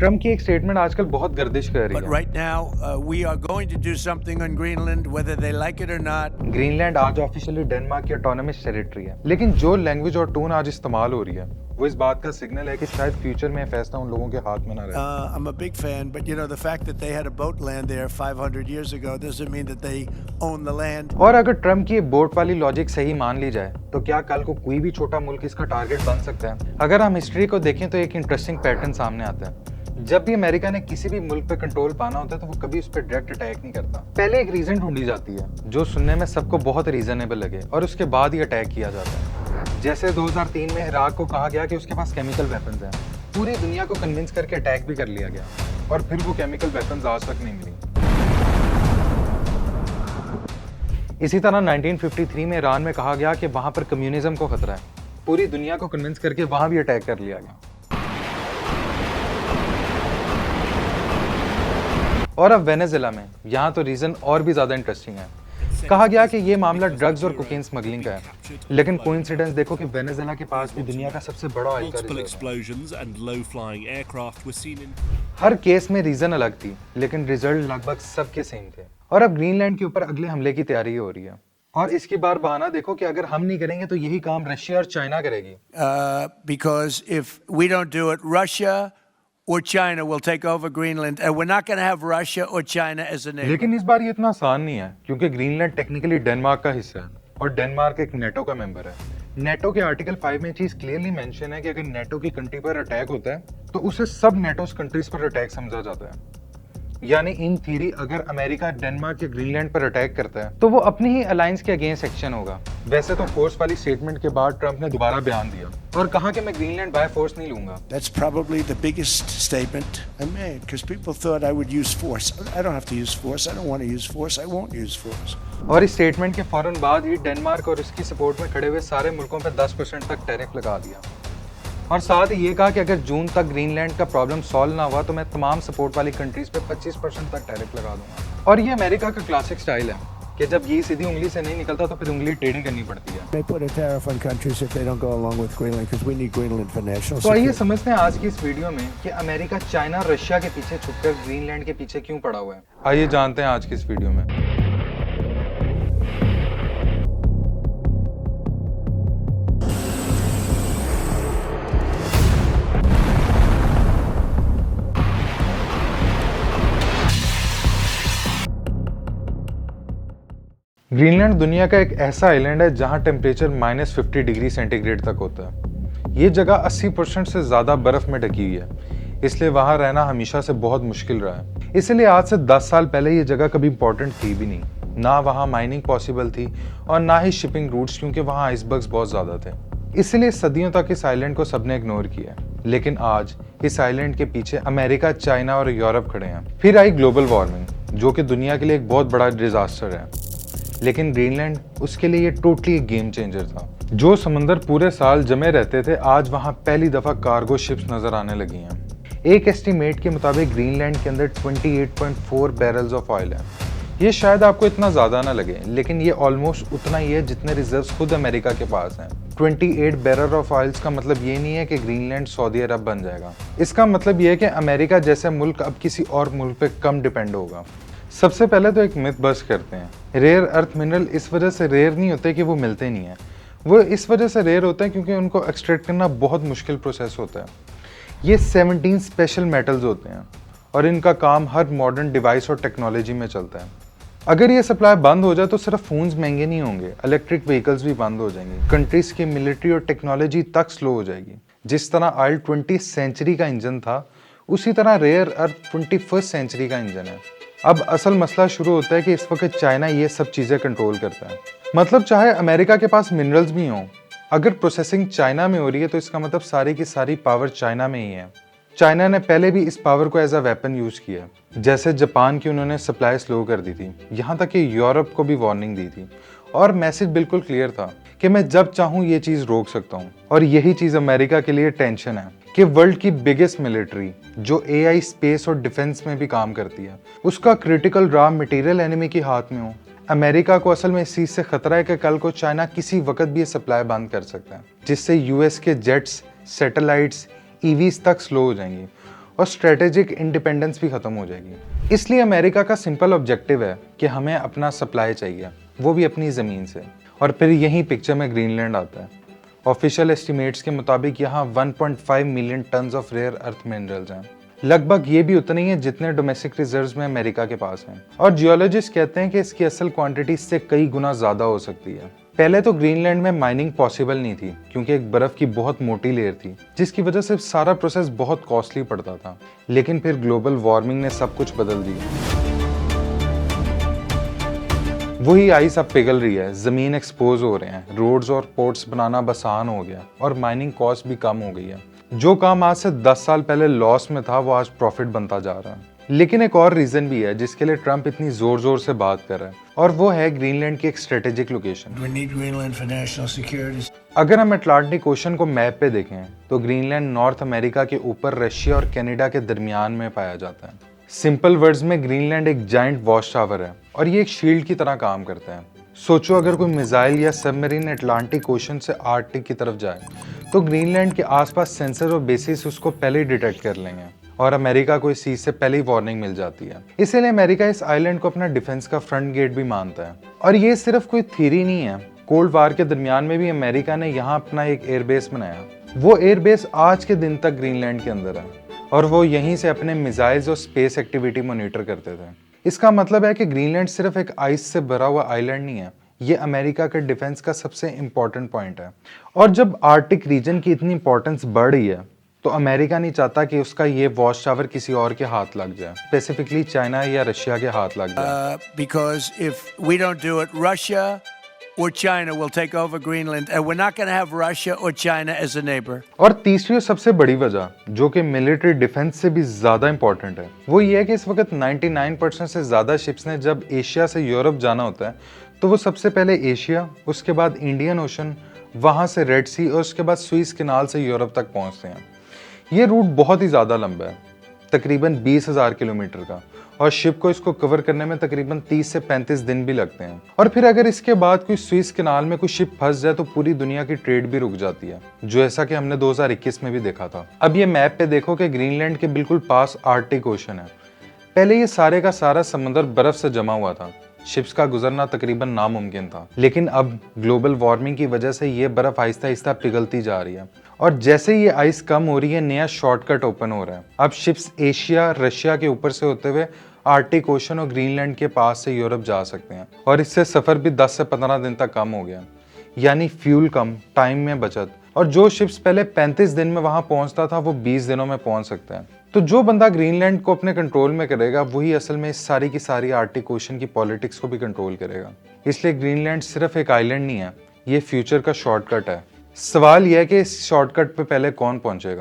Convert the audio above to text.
Trump की एक statement आजकल बहुत गर्दिश कर रही But है। right now, we are going to do something on Greenland, whether they like it or not. Greenland आज ऑफिशियली डेनमार्क की ऑटोनमस टेरिटरी है, लेकिन जो लैंग्वेज और टोन आज इस्तेमाल हो रही है वो इस बात का सिग्नल है कि शायद फ्यूचर में फैसला उन लोगों के हाथ में ना रहे। I'm a big fan, but the fact that they had a boat land there 500 years ago doesn't mean that they own the land. और अगर ट्रम्प की ये बोट वाली लॉजिक सही मान ली जाए तो क्या कल को कोई भी छोटा मुल्क इसका टारगेट बन सकता है? अगर हम हिस्ट्री को देखें तो एक इंटरेस्टिंग पैटर्न सामने आता है। जब भी अमेरिका ने किसी भी मुल्क पे कंट्रोल पाना होता है तो वो कभी उस पर डायरेक्ट अटैक नहीं करता। पहले एक रीजन ढूंढी जाती है जो सुनने में सबको बहुत रीजनेबल लगे और उसके बाद ही अटैक किया जाता है। जैसे 2003 में इराक को कहा गया कि उसके पास केमिकल वेपन्स हैं, पूरी दुनिया को कन्विंस करके अटैक भी कर लिया गया और फिर वो केमिकल वेपन्स आज तक नहीं मिली। इसी तरह 1953 में ईरान में कहा गया कि वहां पर कम्युनिज्म को खतरा है, पूरी दुनिया को कन्विंस करके वहां भी अटैक कर लिया गया। और अब वेनेजुएला में, यहाँ तो रीजन और भी ज्यादा इंटरेस्टिंग है। कहा गया कि ये मामला ड्रग्स और कोकीन स्मगलिंग का है, लेकिन कोइंसिडेंस देखो कि वेनेजुएला के पास भी दुनिया का सबसे बड़ा ऑयल का रिजर्व है। हर केस में रीजन अलग थी, लेकिन रिजल्ट लगभग सबके सेम थे। और अब ग्रीनलैंड के ऊपर अगले हमले की तैयारी हो रही है और इसकी बार बहाना देखो कि अगर हम नहीं करेंगे तो यही काम रशिया और चाइना करेगी। Because if we don't do it, Russia or China will take over Greenland, and we're not going to have Russia or China as a neighbor. लेकिन इस बार ये इतना आसान नहीं है क्योंकि ग्रीनलैंड टेक्निकली डेनमार्क का हिस्सा है और डेनमार्क एक नेटो का मेंबर है। नेटो के आर्टिकल 5 में चीज क्लियरली मेंशन है कि अगर नेटो की कंट्री पर अटैक होता है तो उसे सब नेटो कंट्रीज पर अटैक समझा जाता है। यानी इन थ्योरी अगर अमेरिका डेनमार्क या ग्रीनलैंड पर अटैक करता है तो वो अपनी ही अलायंस के अगेंस्ट एक्शन होगा। वैसे तो फोर्स वाली स्टेटमेंट के बाद ट्रम्प ने दोबारा बयान दिया और कहा कि मैं ग्रीनलैंड बाय फोर्स नहीं लूंगा। That's probably the biggest statement I made because people thought I would use force. I don't have to use force. I don't want to use force. I won't use force. और इस statement के फौरन बाद ही Denmark और इसकी support में खड़े हुए सारे मुल्कों पर 10% तक टैरिफ लगा दिया और साथ ही ये कहा कि अगर जून तक ग्रीनलैंड का प्रॉब्लम सॉल्व ना हुआ तो मैं तमाम सपोर्ट वाली कंट्रीज पे 25% तक टैरिफ लगा दूंगा। और ये अमेरिका का क्लासिक स्टाइल है कि जब ये सीधी उंगली से नहीं निकलता तो फिर उंगली टेढ़ी करनी पड़ती है। They put a tariff on countries if they don't go along with Greenland because we need Greenland for national security. तो आइए समझते हैं आज की इस वीडियो में कि अमेरिका चाइना और रशिया के पीछे छुपकर ग्रीनलैंड के पीछे क्यों पड़ा हुआ है। आइए जानते हैं आज की इस वीडियो में। ग्रीनलैंड दुनिया का एक ऐसा आइलैंड है जहां टेम्परेचर -50 डिग्री सेंटीग्रेड तक होता है। ये जगह 80% से ज्यादा बर्फ में ढकी हुई है, इसलिए वहां रहना हमेशा से बहुत मुश्किल रहा है। इसलिए आज से 10 साल पहले ये जगह कभी इंपॉर्टेंट थी भी नहीं, ना वहां माइनिंग पॉसिबल थी और ना ही शिपिंग रूट्स, क्योंकि वहां आइसबर्ग्स बहुत ज्यादा थे। इसलिए सदियों तक इस आइलैंड को सबने इग्नोर किया। लेकिन आज इस आइलैंड के पीछे अमेरिका, चाइना और यूरोप खड़े हैं। फिर आई ग्लोबल वार्मिंग, जो कि दुनिया के लिए एक बहुत बड़ा डिजास्टर है, लेकिन ग्रीनलैंड उसके लिए ये टोटली एक गेम चेंजर था। जो समंदर पूरे साल जमे रहते थे, आज वहां पहली दफा कार्गो शिप्स नजर आने लगी हैं। एक एस्टीमेट के मुताबिक ग्रीनलैंड के अंदर 28.4 बैरल्स ऑफ ऑयल है। ये शायद आपको इतना ज्यादा ना लगे, लेकिन ये ऑलमोस्ट उतना ही है जितने रिजर्व्स खुद अमेरिका के पास हैं। 28 बैरल ऑफ ऑयल्स का मतलब ये नहीं है कि ग्रीनलैंड सऊदी अरब बन जाएगा। इसका मतलब ये है कि अमेरिका जैसे मुल्क अब किसी और मुल्क पे कम डिपेंड होगा। सबसे पहले तो एक मिथ बस्ट करते हैं। रेयर अर्थ मिनरल इस वजह से रेयर नहीं होते कि वो मिलते नहीं हैं, वो इस वजह से रेयर होते हैं क्योंकि उनको एक्सट्रैक्ट करना बहुत मुश्किल प्रोसेस होता है। ये 17 स्पेशल मेटल्स होते हैं और इनका काम हर मॉडर्न डिवाइस और टेक्नोलॉजी में चलता है। अगर ये सप्लाई बंद हो जाए तो सिर्फ फोन्स महंगे नहीं होंगे, इलेक्ट्रिक व्हीकल्स भी बंद हो जाएंगे, कंट्रीज की मिलिट्री और टेक्नोलॉजी तक स्लो हो जाएगी। जिस तरह ऑयल 20th सेंचुरी का इंजन था, उसी तरह रेयर अर्थ 21st सेंचुरी का इंजन है। अब असल मसला शुरू होता है कि इस वक्त चाइना ये सब चीजें कंट्रोल करता है। मतलब चाहे अमेरिका के पास मिनरल्स भी हों, अगर प्रोसेसिंग चाइना में हो रही है तो इसका मतलब सारी की सारी पावर चाइना में ही है। चाइना ने पहले भी इस पावर को एज अ वेपन यूज किया, जैसे जापान की उन्होंने सप्लाई स्लो कर दी थी, यहाँ तक कि यूरोप को भी वार्निंग दी थी और मैसेज बिल्कुल क्लियर था कि मैं जब चाहूँ ये चीज रोक सकता हूँ। और यही चीज अमेरिका के लिए टेंशन है कि वर्ल्ड की बिगेस्ट मिलिट्री जो एआई, स्पेस और डिफेंस में भी काम करती है, उसका क्रिटिकल रॉ मटेरियल एनिमी के हाथ में हो। अमेरिका को असल में इस चीज से खतरा है कि कल को चाइना किसी वक्त भी ये सप्लाई बंद कर सकता है, जिससे यूएस के जेट्स, सैटेलाइट्स, ईवीज तक स्लो हो जाएंगी और स्ट्रेटेजिक इंडिपेंडेंस भी खत्म हो जाएगी। इसलिए अमेरिका का सिंपल ऑब्जेक्टिव है कि हमें अपना सप्लाई चाहिए, वो भी अपनी ज़मीन से। और फिर यही पिक्चर में ग्रीनलैंड आता है। ऑफिशियल एस्टिमेट्स के मुताबिक यहाँ 1.5 million tons of rare earth minerals हैं। लगभग ये भी उतने ही है जितने डोमेस्टिक रिजर्व्स में अमेरिका के पास हैं। और जियोलॉजिस्ट कहते हैं कि इसकी असल क्वांटिटी इससे कई गुना ज़्यादा हो सकती है। पहले तो ग्रीनलैंड में माइनिंग पॉसिबल नहीं थी क्योंकि एक बर्फ की बहुत मोटी लेयर थी, जिसकी वजह से सारा प्रोसेस बहुत कॉस्टली पड़ता था। लेकिन फिर ग्लोबल वार्मिंग ने सब कुछ बदल दिया। वही आइस अब पिघल रही है, जमीन एक्सपोज हो रहे हैं, रोड्स और पोर्ट्स बनाना आसान हो गया और माइनिंग कॉस्ट भी कम हो गई है। जो काम आज से 10 साल पहले लॉस में था वो आज प्रॉफिट बनता जा रहा है। लेकिन एक और रीजन भी है जिसके लिए ट्रंप इतनी जोर जोर से बात कर रहा है, और वो है ग्रीनलैंड की एक strategic location. We need Greenland for national security. अगर हम अटलांटिक ओशन को मैप पे देखें तो ग्रीनलैंड नॉर्थ अमेरिका के ऊपर रशिया और कनाडा के दरमियान में पाया जाता है। सिंपल वर्ड्स में ग्रीनलैंड एक जायंट वॉच टावर है और ये एक शील्ड की तरह काम करता है। सोचो अगर कोई मिसाइल या सबमरीन अटलांटिक ओशन से आर्कटिक की तरफ जाए तो ग्रीनलैंड के आसपास सेंसर और बेसिस उसको पहले ही डिटेक्ट कर लेंगे और अमेरिका को इस चीज से पहले ही वार्निंग मिल जाती है। इसीलिए अमेरिका इस आइलैंड को अपना डिफेंस का फ्रंट गेट भी मानता है। और ये सिर्फ कोई थ्योरी नहीं है, कोल्ड वार के दरमियान में भी अमेरिका ने यहाँ अपना एक एयरबेस बनाया। वो एयरबेस आज के दिन तक ग्रीनलैंड के अंदर है और वो यहीं से अपने मिसाइल्स और स्पेस एक्टिविटी मॉनिटर करते थे। इसका मतलब है कि ग्रीनलैंड सिर्फ एक आइस से भरा हुआ आइलैंड नहीं है, ये अमेरिका के डिफेंस का सबसे इंपॉर्टेंट पॉइंट है। और जब आर्कटिक रीजन की इतनी इंपॉर्टेंस बढ़ रही है तो अमेरिका नहीं चाहता कि उसका ये वॉच टावर किसी और के हाथ लग जाए, स्पेसिफिकली चाइना या रशिया के हाथ लग जाए। Because if we don't do it, Russia or China will take over Greenland, and we're not going to have Russia or China as a neighbor. और तीसरी और सबसे बड़ी वजह जो कि मिलिट्री डिफेंस से भी ज्यादा इंपॉर्टेंट है वो ये है कि इस वक्त 99% से ज्यादा शिप्स ने जब एशिया से यूरोप जाना होता है तो वो सबसे पहले एशिया, उसके बाद इंडियन ओशन, वहां से रेड सी और उसके बाद स्विस कैनाल से यूरोप तक पहुंचते हैं। ये रूट बहुत ही ज़्यादा लंबा है, तकरीबन 20,000 किलोमीटर का, और शिप को इसको कवर करने में तकरीबन 30 से 35 दिन भी लगते हैं। और फिर अगर इसके बाद कोई स्विस कैनाल में कोई शिप फंस जाए तो पूरी दुनिया की ट्रेड भी रुक जाती है, जो ऐसा कि हमने 2021 में भी देखा था। अब ये मैप पे देखो कि ग्रीनलैंड के बिल्कुल पास आर्कटिक ओशन है। पहले ये सारे का सारा समंदर बर्फ से जमा हुआ था, शिप्स का गुजरना तकरीबन नामुमकिन था। लेकिन अब ग्लोबल वार्मिंग की वजह से ये बर्फ आहिस्ता आहिस्ता पिघलती जा रही है और जैसे ये आइस कम हो रही है नया शॉर्टकट ओपन हो रहा है। अब शिप्स एशिया, रशिया के ऊपर से होते हुए आर्कटिक ओशन और ग्रीनलैंड के पास से यूरोप जा सकते हैं और इससे सफर भी 10 से 15 दिन तक कम हो गया, यानी फ्यूल कम, टाइम में बचत। और जो शिप्स पहले 35 दिन में वहां पहुंचता था वो 20 दिनों में पहुंच सकता है। तो जो बंदा ग्रीनलैंड को अपने कंट्रोल में करेगा वही असल में इस सारी की सारी आर्कटिक ओशन की पॉलिटिक्स को भी कंट्रोल करेगा। इसलिए ग्रीनलैंड सिर्फ एक आइलैंड नहीं है, ये फ्यूचर का शॉर्टकट है। सवाल यह है कि इस शॉर्टकट पे पहले कौन पहुंचेगा।